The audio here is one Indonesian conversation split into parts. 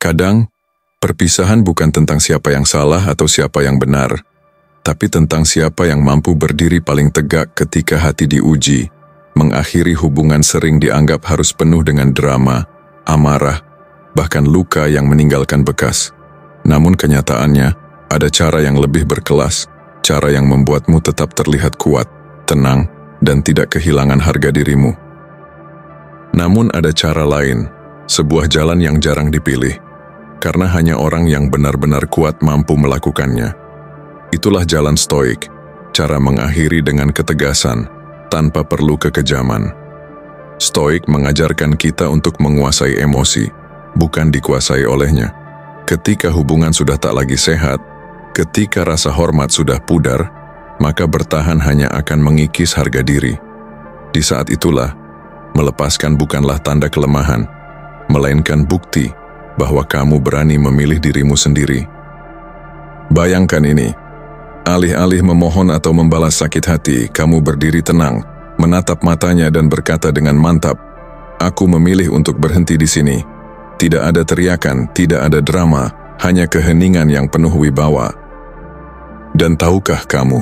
Kadang, perpisahan bukan tentang siapa yang salah atau siapa yang benar, tapi tentang siapa yang mampu berdiri paling tegak ketika hati diuji. Mengakhiri hubungan sering dianggap harus penuh dengan drama, amarah, bahkan luka yang meninggalkan bekas. Namun kenyataannya, ada cara yang lebih berkelas, cara yang membuatmu tetap terlihat kuat, tenang, dan tidak kehilangan harga dirimu. Namun ada cara lain, sebuah jalan yang jarang dipilih, karena hanya orang yang benar-benar kuat mampu melakukannya. Itulah jalan stoik, cara mengakhiri dengan ketegasan, tanpa perlu kekejaman. Stoik mengajarkan kita untuk menguasai emosi, bukan dikuasai olehnya. Ketika hubungan sudah tak lagi sehat, ketika rasa hormat sudah pudar, maka bertahan hanya akan mengikis harga diri. Di saat itulah, melepaskan bukanlah tanda kelemahan, melainkan bukti bahwa kamu berani memilih dirimu sendiri. Bayangkan ini, alih-alih memohon atau membalas sakit hati, kamu berdiri tenang, menatap matanya dan berkata dengan mantap, "Aku memilih untuk berhenti di sini." Tidak ada teriakan, tidak ada drama, hanya keheningan yang penuh wibawa. Dan tahukah kamu,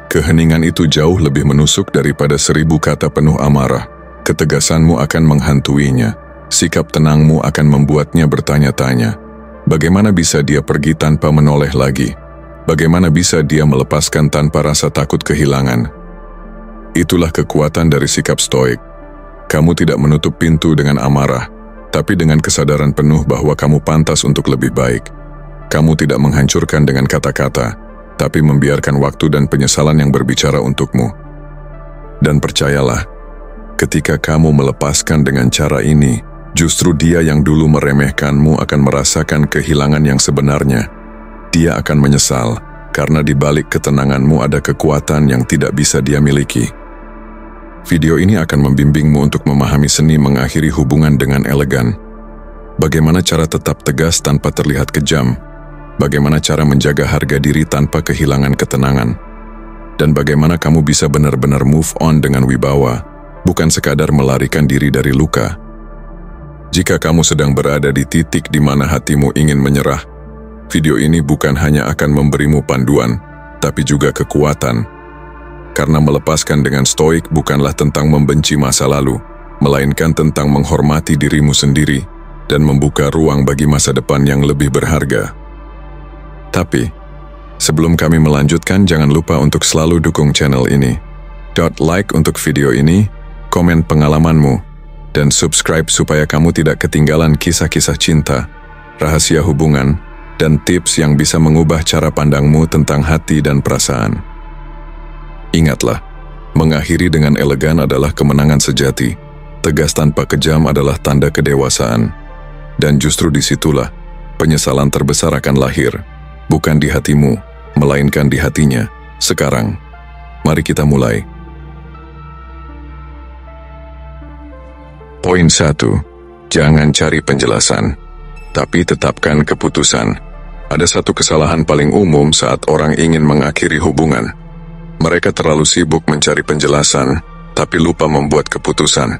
keheningan itu jauh lebih menusuk daripada 1000 kata penuh amarah. Ketegasanmu akan menghantuinya. Sikap tenangmu akan membuatnya bertanya-tanya, bagaimana bisa dia pergi tanpa menoleh lagi? Bagaimana bisa dia melepaskan tanpa rasa takut kehilangan? Itulah kekuatan dari sikap stoik. Kamu tidak menutup pintu dengan amarah, tapi dengan kesadaran penuh bahwa kamu pantas untuk lebih baik. Kamu tidak menghancurkan dengan kata-kata, tapi membiarkan waktu dan penyesalan yang berbicara untukmu. Dan percayalah, ketika kamu melepaskan dengan cara ini, justru dia yang dulu meremehkanmu akan merasakan kehilangan yang sebenarnya. Dia akan menyesal, karena di balik ketenanganmu ada kekuatan yang tidak bisa dia miliki. Video ini akan membimbingmu untuk memahami seni mengakhiri hubungan dengan elegan. Bagaimana cara tetap tegas tanpa terlihat kejam, bagaimana cara menjaga harga diri tanpa kehilangan ketenangan, dan bagaimana kamu bisa benar-benar move on dengan wibawa, bukan sekadar melarikan diri dari luka. Jika kamu sedang berada di titik di mana hatimu ingin menyerah, video ini bukan hanya akan memberimu panduan, tapi juga kekuatan. Karena melepaskan dengan stoik bukanlah tentang membenci masa lalu, melainkan tentang menghormati dirimu sendiri dan membuka ruang bagi masa depan yang lebih berharga. Tapi, sebelum kami melanjutkan, jangan lupa untuk selalu dukung channel ini. Like untuk video ini, komen pengalamanmu, dan subscribe supaya kamu tidak ketinggalan kisah-kisah cinta, rahasia hubungan, dan tips yang bisa mengubah cara pandangmu tentang hati dan perasaan. Ingatlah, mengakhiri dengan elegan adalah kemenangan sejati. Tegas tanpa kejam adalah tanda kedewasaan. Dan justru disitulah penyesalan terbesar akan lahir, bukan di hatimu, melainkan di hatinya. Sekarang, mari kita mulai. Poin 1. Jangan cari penjelasan, tapi tetapkan keputusan. Ada satu kesalahan paling umum saat orang ingin mengakhiri hubungan. Mereka terlalu sibuk mencari penjelasan, tapi lupa membuat keputusan.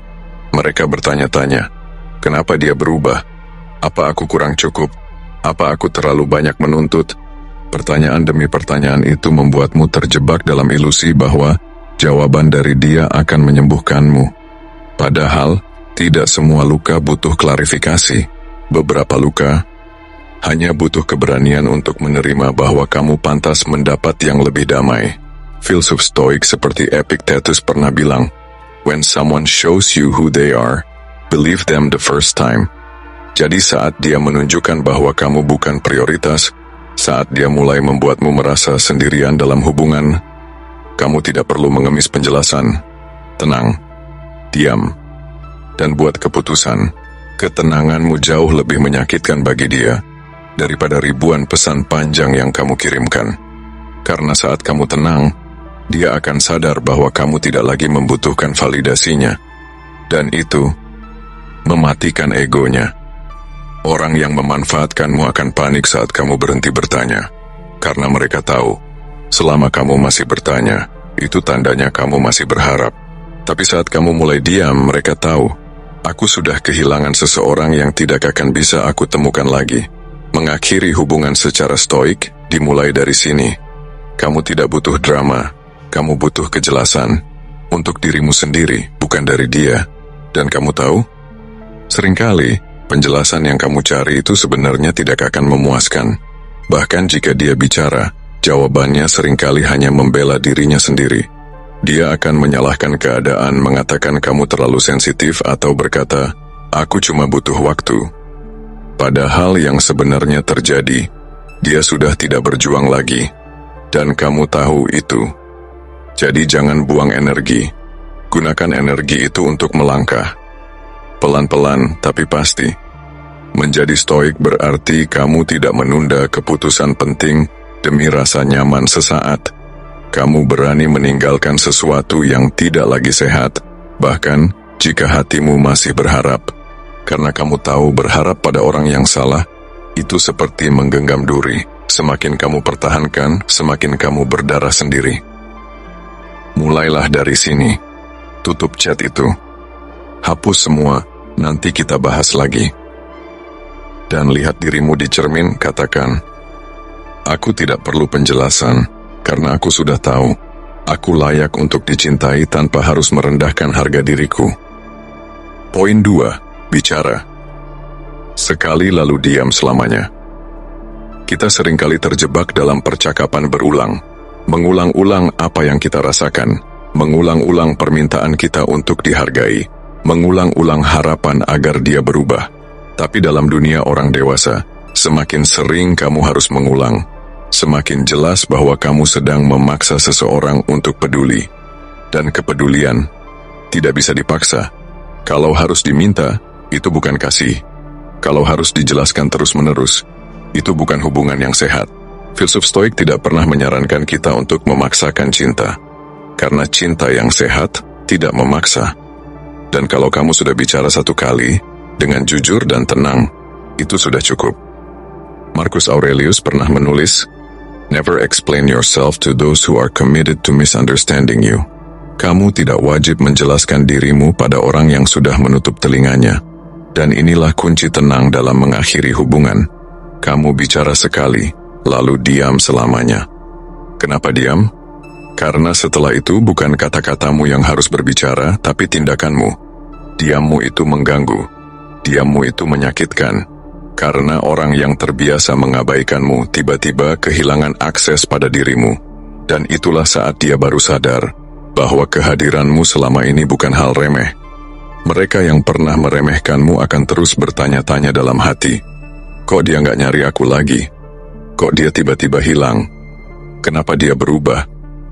Mereka bertanya-tanya, kenapa dia berubah? Apa aku kurang cukup? Apa aku terlalu banyak menuntut? Pertanyaan demi pertanyaan itu membuatmu terjebak dalam ilusi bahwa jawaban dari dia akan menyembuhkanmu. Padahal, tidak semua luka butuh klarifikasi. Beberapa luka hanya butuh keberanian untuk menerima bahwa kamu pantas mendapat yang lebih damai. Filsuf stoik seperti Epictetus pernah bilang, "When someone shows you who they are, believe them the first time." Jadi saat dia menunjukkan bahwa kamu bukan prioritas, saat dia mulai membuatmu merasa sendirian dalam hubungan, kamu tidak perlu mengemis penjelasan. Tenang, diam, dan buat keputusan. Ketenanganmu jauh lebih menyakitkan bagi dia daripada ribuan pesan panjang yang kamu kirimkan. Karena saat kamu tenang, dia akan sadar bahwa kamu tidak lagi membutuhkan validasinya. Dan itu mematikan egonya. Orang yang memanfaatkanmu akan panik saat kamu berhenti bertanya. Karena mereka tahu, selama kamu masih bertanya, itu tandanya kamu masih berharap. Tapi saat kamu mulai diam, mereka tahu Aku sudah kehilangan seseorang yang tidak akan bisa aku temukan lagi. Mengakhiri hubungan secara stoik dimulai dari sini. Kamu tidak butuh drama, kamu butuh kejelasan untuk dirimu sendiri, bukan dari dia. Dan kamu tahu, seringkali penjelasan yang kamu cari itu sebenarnya tidak akan memuaskan. Bahkan jika dia bicara, jawabannya seringkali hanya membela dirinya sendiri. Dia akan menyalahkan keadaan, mengatakan kamu terlalu sensitif atau berkata, aku cuma butuh waktu. Padahal yang sebenarnya terjadi, dia sudah tidak berjuang lagi. Dan kamu tahu itu. Jadi jangan buang energi. Gunakan energi itu untuk melangkah. Pelan-pelan tapi pasti. Menjadi stoik berarti kamu tidak menunda keputusan penting demi rasa nyaman sesaat. Kamu berani meninggalkan sesuatu yang tidak lagi sehat, bahkan jika hatimu masih berharap. Karena kamu tahu berharap pada orang yang salah, itu seperti menggenggam duri. Semakin kamu pertahankan, semakin kamu berdarah sendiri. Mulailah dari sini. Tutup chat itu. Hapus semua, nanti kita bahas lagi. Dan lihat dirimu di cermin, katakan, aku tidak perlu penjelasan. Karena aku sudah tahu, aku layak untuk dicintai tanpa harus merendahkan harga diriku. Poin 2. Bicara. Sekali lalu diam selamanya. Kita seringkali terjebak dalam percakapan berulang. Mengulang-ulang apa yang kita rasakan. Mengulang-ulang permintaan kita untuk dihargai. Mengulang-ulang harapan agar dia berubah. Tapi dalam dunia orang dewasa, semakin sering kamu harus mengulang, semakin jelas bahwa kamu sedang memaksa seseorang untuk peduli. Dan kepedulian tidak bisa dipaksa. Kalau harus diminta, itu bukan kasih. Kalau harus dijelaskan terus-menerus, itu bukan hubungan yang sehat. Filsuf Stoik tidak pernah menyarankan kita untuk memaksakan cinta. Karena cinta yang sehat tidak memaksa. Dan kalau kamu sudah bicara satu kali, dengan jujur dan tenang, itu sudah cukup. Marcus Aurelius pernah menulis, never explain yourself to those who are committed to misunderstanding you. Kamu tidak wajib menjelaskan dirimu pada orang yang sudah menutup telinganya. Dan inilah kunci tenang dalam mengakhiri hubungan. Kamu bicara sekali, lalu diam selamanya. Kenapa diam? Karena setelah itu bukan kata-katamu yang harus berbicara, tapi tindakanmu. Diammu itu mengganggu. Diammu itu menyakitkan. Karena orang yang terbiasa mengabaikanmu tiba-tiba kehilangan akses pada dirimu. Dan itulah saat dia baru sadar bahwa kehadiranmu selama ini bukan hal remeh. Mereka yang pernah meremehkanmu akan terus bertanya-tanya dalam hati, kok dia nggak nyari aku lagi? Kok dia tiba-tiba hilang? Kenapa dia berubah?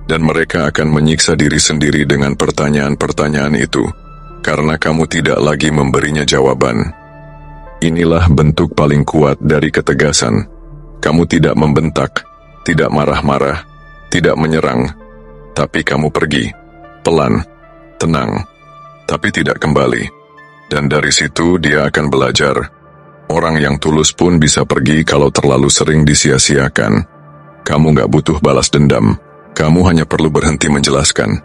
Dan mereka akan menyiksa diri sendiri dengan pertanyaan-pertanyaan itu, karena kamu tidak lagi memberinya jawaban. Inilah bentuk paling kuat dari ketegasan. Kamu tidak membentak, tidak marah-marah, tidak menyerang, tapi kamu pergi, pelan, tenang, tapi tidak kembali. Dan dari situ dia akan belajar. Orang yang tulus pun bisa pergi kalau terlalu sering disia-siakan. Kamu gak butuh balas dendam, kamu hanya perlu berhenti menjelaskan.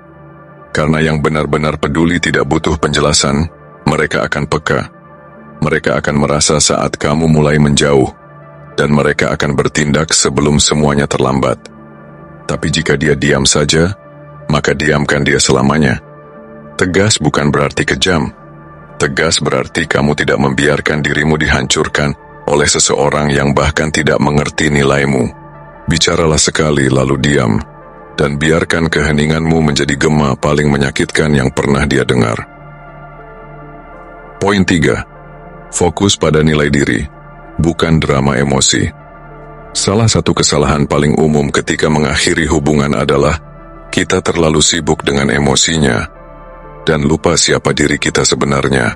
Karena yang benar-benar peduli tidak butuh penjelasan, mereka akan peka. Mereka akan merasa saat kamu mulai menjauh, dan mereka akan bertindak sebelum semuanya terlambat. Tapi jika dia diam saja, maka diamkan dia selamanya. Tegas bukan berarti kejam. Tegas berarti kamu tidak membiarkan dirimu dihancurkan oleh seseorang yang bahkan tidak mengerti nilaimu. Bicaralah sekali lalu diam, dan biarkan keheninganmu menjadi gema paling menyakitkan yang pernah dia dengar. Poin 3. Fokus pada nilai diri, bukan drama emosi. Salah satu kesalahan paling umum ketika mengakhiri hubungan adalah kita terlalu sibuk dengan emosinya dan lupa siapa diri kita sebenarnya.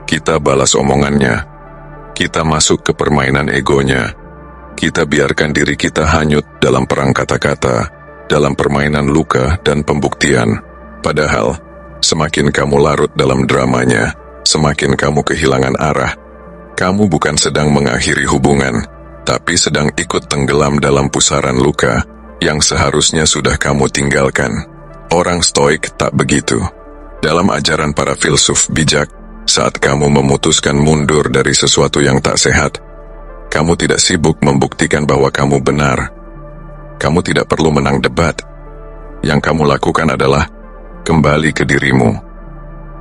Kita balas omongannya, kita masuk ke permainan egonya, kita biarkan diri kita hanyut dalam perang kata-kata, dalam permainan luka dan pembuktian. Padahal, semakin kamu larut dalam dramanya, semakin kamu kehilangan arah. Kamu bukan sedang mengakhiri hubungan, tapi sedang ikut tenggelam dalam pusaran luka yang seharusnya sudah kamu tinggalkan. Orang Stoik tak begitu. Dalam ajaran para filsuf bijak, Saat kamu memutuskan mundur dari sesuatu yang tak sehat, kamu tidak sibuk membuktikan bahwa kamu benar. Kamu tidak perlu menang debat. Yang kamu lakukan adalah kembali ke dirimu,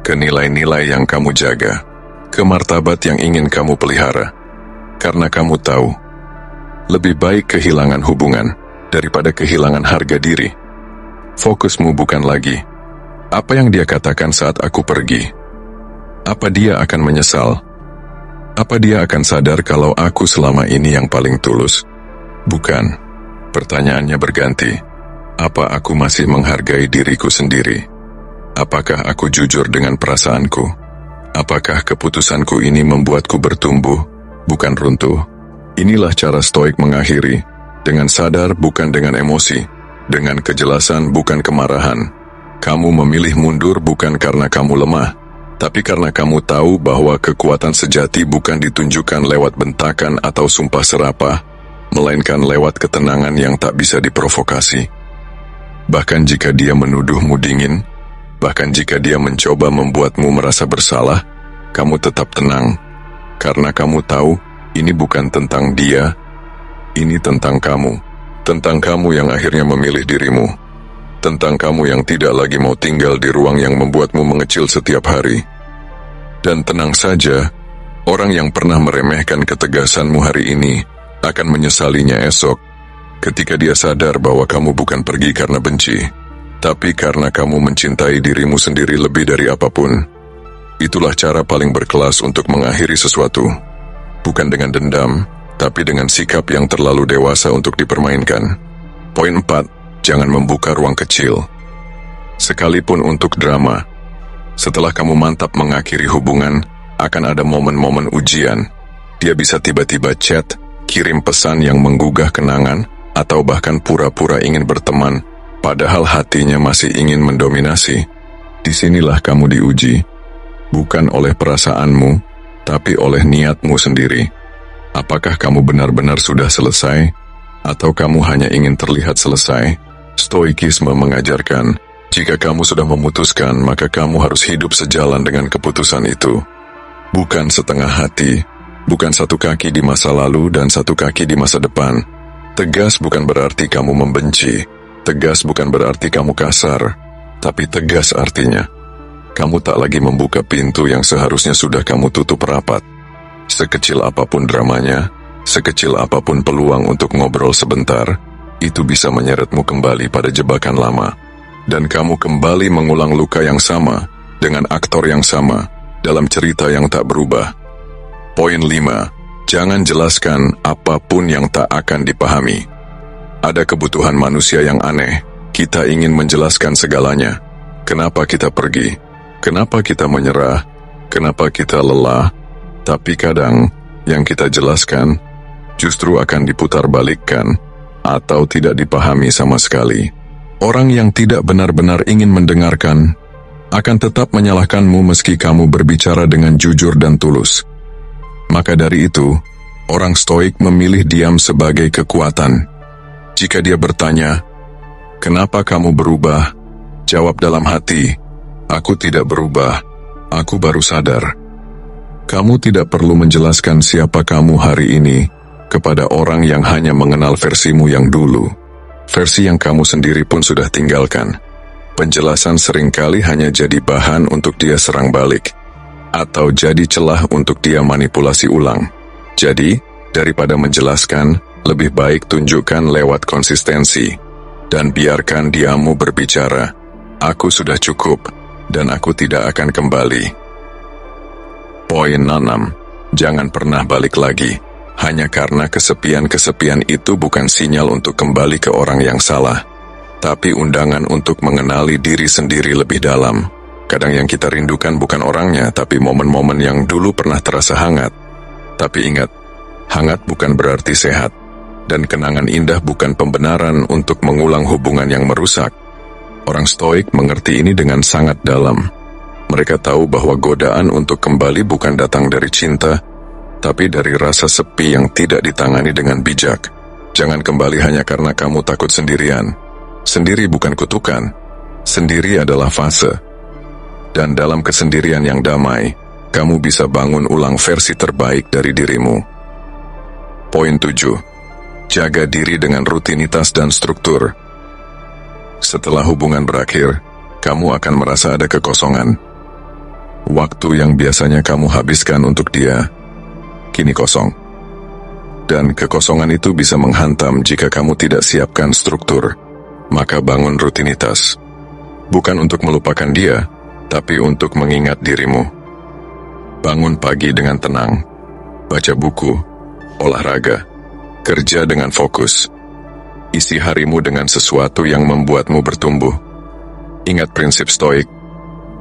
ke nilai-nilai yang kamu jaga, ke martabat yang ingin kamu pelihara. Karena kamu tahu, lebih baik kehilangan hubungan daripada kehilangan harga diri. Fokusmu bukan lagi, apa yang dia katakan saat aku pergi? Apa dia akan menyesal? Apa dia akan sadar kalau aku selama ini yang paling tulus? Bukan. Pertanyaannya berganti. Apa aku masih menghargai diriku sendiri? Apakah aku jujur dengan perasaanku? Apakah keputusanku ini membuatku bertumbuh, bukan runtuh? Inilah cara stoik mengakhiri, dengan sadar bukan dengan emosi, dengan kejelasan bukan kemarahan. Kamu memilih mundur bukan karena kamu lemah, tapi karena kamu tahu bahwa kekuatan sejati bukan ditunjukkan lewat bentakan atau sumpah serapah, melainkan lewat ketenangan yang tak bisa diprovokasi. Bahkan jika dia menuduhmu dingin, bahkan jika dia mencoba membuatmu merasa bersalah, kamu tetap tenang. Karena kamu tahu, ini bukan tentang dia, ini tentang kamu. Tentang kamu yang akhirnya memilih dirimu. Tentang kamu yang tidak lagi mau tinggal di ruang yang membuatmu mengecil setiap hari. Dan tenang saja, orang yang pernah meremehkan ketegasanmu hari ini akan menyesalinya esok, ketika dia sadar bahwa kamu bukan pergi karena benci, tapi karena kamu mencintai dirimu sendiri lebih dari apapun. Itulah cara paling berkelas untuk mengakhiri sesuatu. Bukan dengan dendam, tapi dengan sikap yang terlalu dewasa untuk dipermainkan. Poin 4. Jangan membuka ruang kecil. Sekalipun untuk drama, setelah kamu mantap mengakhiri hubungan, akan ada momen-momen ujian. Dia bisa tiba-tiba chat, kirim pesan yang menggugah kenangan, atau bahkan pura-pura ingin berteman, padahal hatinya masih ingin mendominasi. Disinilah kamu diuji, bukan oleh perasaanmu, tapi oleh niatmu sendiri. Apakah kamu benar-benar sudah selesai, atau kamu hanya ingin terlihat selesai? Stoikisme mengajarkan, jika kamu sudah memutuskan, maka kamu harus hidup sejalan dengan keputusan itu. Bukan setengah hati, bukan satu kaki di masa lalu dan satu kaki di masa depan. Tegas bukan berarti kamu membenci, tegas bukan berarti kamu kasar, tapi tegas artinya kamu tak lagi membuka pintu yang seharusnya sudah kamu tutup rapat. Sekecil apapun dramanya, sekecil apapun peluang untuk ngobrol sebentar, itu bisa menyeretmu kembali pada jebakan lama. Dan kamu kembali mengulang luka yang sama, dengan aktor yang sama, dalam cerita yang tak berubah. Poin 5. Jangan jelaskan apapun yang tak akan dipahami. Ada kebutuhan manusia yang aneh. Kita ingin menjelaskan segalanya. Kenapa kita pergi? Kenapa kita menyerah? Kenapa kita lelah? Tapi kadang, yang kita jelaskan justru akan diputarbalikkan atau tidak dipahami sama sekali. Orang yang tidak benar-benar ingin mendengarkan akan tetap menyalahkanmu meski kamu berbicara dengan jujur dan tulus. Maka dari itu, orang stoik memilih diam sebagai kekuatan. Jika dia bertanya, "Kenapa kamu berubah?" Jawab dalam hati, "Aku tidak berubah, aku baru sadar." Kamu tidak perlu menjelaskan siapa kamu hari ini kepada orang yang hanya mengenal versimu yang dulu. Versi yang kamu sendiri pun sudah tinggalkan. Penjelasan seringkali hanya jadi bahan untuk dia serang balik, atau jadi celah untuk dia manipulasi ulang. Jadi, daripada menjelaskan, lebih baik tunjukkan lewat konsistensi, dan biarkan diamu berbicara. Aku sudah cukup, dan aku tidak akan kembali. Poin 6. Jangan pernah balik lagi. Hanya karena kesepian-kesepian itu bukan sinyal untuk kembali ke orang yang salah, tapi undangan untuk mengenali diri sendiri lebih dalam. Kadang yang kita rindukan bukan orangnya, tapi momen-momen yang dulu pernah terasa hangat. Tapi ingat, hangat bukan berarti sehat, dan kenangan indah bukan pembenaran untuk mengulang hubungan yang merusak. Orang stoik mengerti ini dengan sangat dalam. Mereka tahu bahwa godaan untuk kembali bukan datang dari cinta, tapi dari rasa sepi yang tidak ditangani dengan bijak. Jangan kembali hanya karena kamu takut sendirian. Sendiri bukan kutukan, sendiri adalah fase. Dan dalam kesendirian yang damai, kamu bisa bangun ulang versi terbaik dari dirimu. Poin 7. Jaga diri dengan rutinitas dan struktur. Setelah hubungan berakhir, kamu akan merasa ada kekosongan. Waktu yang biasanya kamu habiskan untuk dia, kini kosong. Dan kekosongan itu bisa menghantam jika kamu tidak siapkan struktur. Maka bangun rutinitas. Bukan untuk melupakan dia, tapi untuk mengingat dirimu. Bangun pagi dengan tenang. Baca buku, olahraga, kerja dengan fokus. Isi harimu dengan sesuatu yang membuatmu bertumbuh. Ingat prinsip stoik,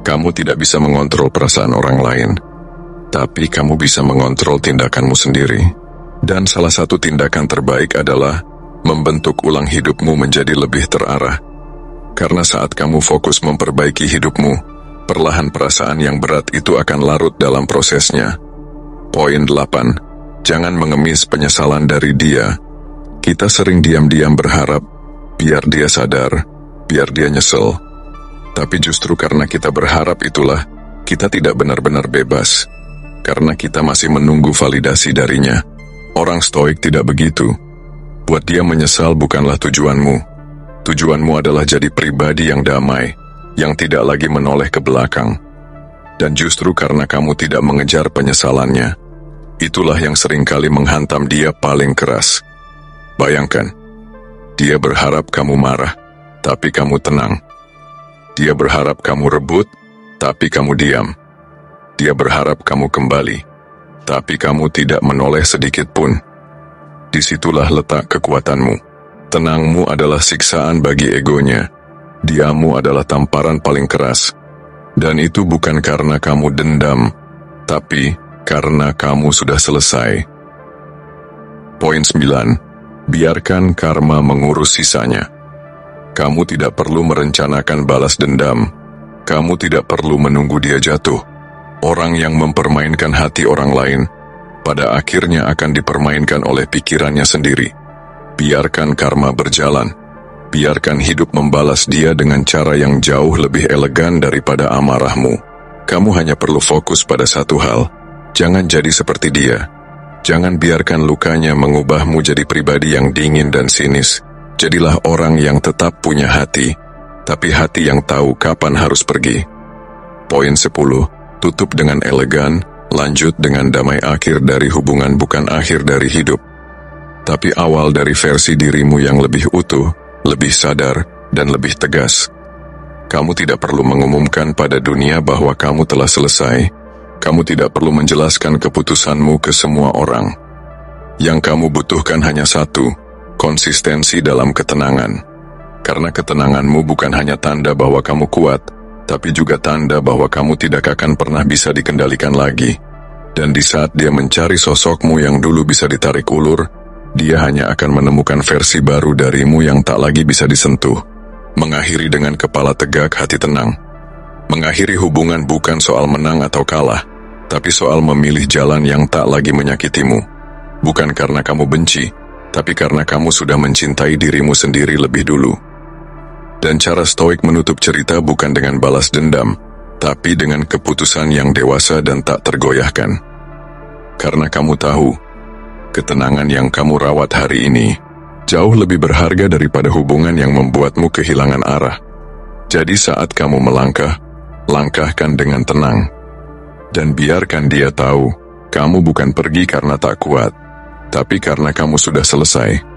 kamu tidak bisa mengontrol perasaan orang lain, tapi kamu bisa mengontrol tindakanmu sendiri. Dan salah satu tindakan terbaik adalah membentuk ulang hidupmu menjadi lebih terarah. Karena saat kamu fokus memperbaiki hidupmu, perlahan perasaan yang berat itu akan larut dalam prosesnya. Poin 8. Jangan mengemis penyesalan dari dia. Kita sering diam-diam berharap, biar dia sadar, biar dia nyesel. Tapi justru karena kita berharap itulah, kita tidak benar-benar bebas. Karena kita masih menunggu validasi darinya. Orang stoik tidak begitu. Buat dia menyesal bukanlah tujuanmu. Tujuanmu adalah jadi pribadi yang damai, yang tidak lagi menoleh ke belakang. Dan justru karena kamu tidak mengejar penyesalannya, itulah yang seringkali menghantam dia paling keras. Bayangkan, dia berharap kamu marah, tapi kamu tenang. Dia berharap kamu rebut, tapi kamu diam. Dia berharap kamu kembali, tapi kamu tidak menoleh sedikit pun. Disitulah letak kekuatanmu. Tenangmu adalah siksaan bagi egonya. Diammu adalah tamparan paling keras. Dan itu bukan karena kamu dendam, tapi karena kamu sudah selesai. Poin 9. Biarkan karma mengurus sisanya. Kamu tidak perlu merencanakan balas dendam. Kamu tidak perlu menunggu dia jatuh. Orang yang mempermainkan hati orang lain, pada akhirnya akan dipermainkan oleh pikirannya sendiri. Biarkan karma berjalan. Biarkan hidup membalas dia dengan cara yang jauh lebih elegan daripada amarahmu. Kamu hanya perlu fokus pada satu hal. Jangan jadi seperti dia. Jangan biarkan lukanya mengubahmu jadi pribadi yang dingin dan sinis. Jadilah orang yang tetap punya hati, tapi hati yang tahu kapan harus pergi. Poin 10. Tutup dengan elegan, lanjut dengan damai. Akhir dari hubungan bukan akhir dari hidup, tapi awal dari versi dirimu yang lebih utuh, lebih sadar, dan lebih tegas. Kamu tidak perlu mengumumkan pada dunia bahwa kamu telah selesai. Kamu tidak perlu menjelaskan keputusanmu ke semua orang. Yang kamu butuhkan hanya satu, konsistensi dalam ketenangan. Karena ketenanganmu bukan hanya tanda bahwa kamu kuat, tapi juga tanda bahwa kamu tidak akan pernah bisa dikendalikan lagi. Dan di saat dia mencari sosokmu yang dulu bisa ditarik ulur, dia hanya akan menemukan versi baru darimu yang tak lagi bisa disentuh. Mengakhiri dengan kepala tegak, hati tenang. Mengakhiri hubungan bukan soal menang atau kalah, tapi soal memilih jalan yang tak lagi menyakitimu. Bukan karena kamu benci, tapi karena kamu sudah mencintai dirimu sendiri lebih dulu. Dan cara stoik menutup cerita bukan dengan balas dendam, tapi dengan keputusan yang dewasa dan tak tergoyahkan. Karena kamu tahu, ketenangan yang kamu rawat hari ini jauh lebih berharga daripada hubungan yang membuatmu kehilangan arah. Jadi saat kamu melangkah, langkahkan dengan tenang. Dan biarkan dia tahu, kamu bukan pergi karena tak kuat, tapi karena kamu sudah selesai.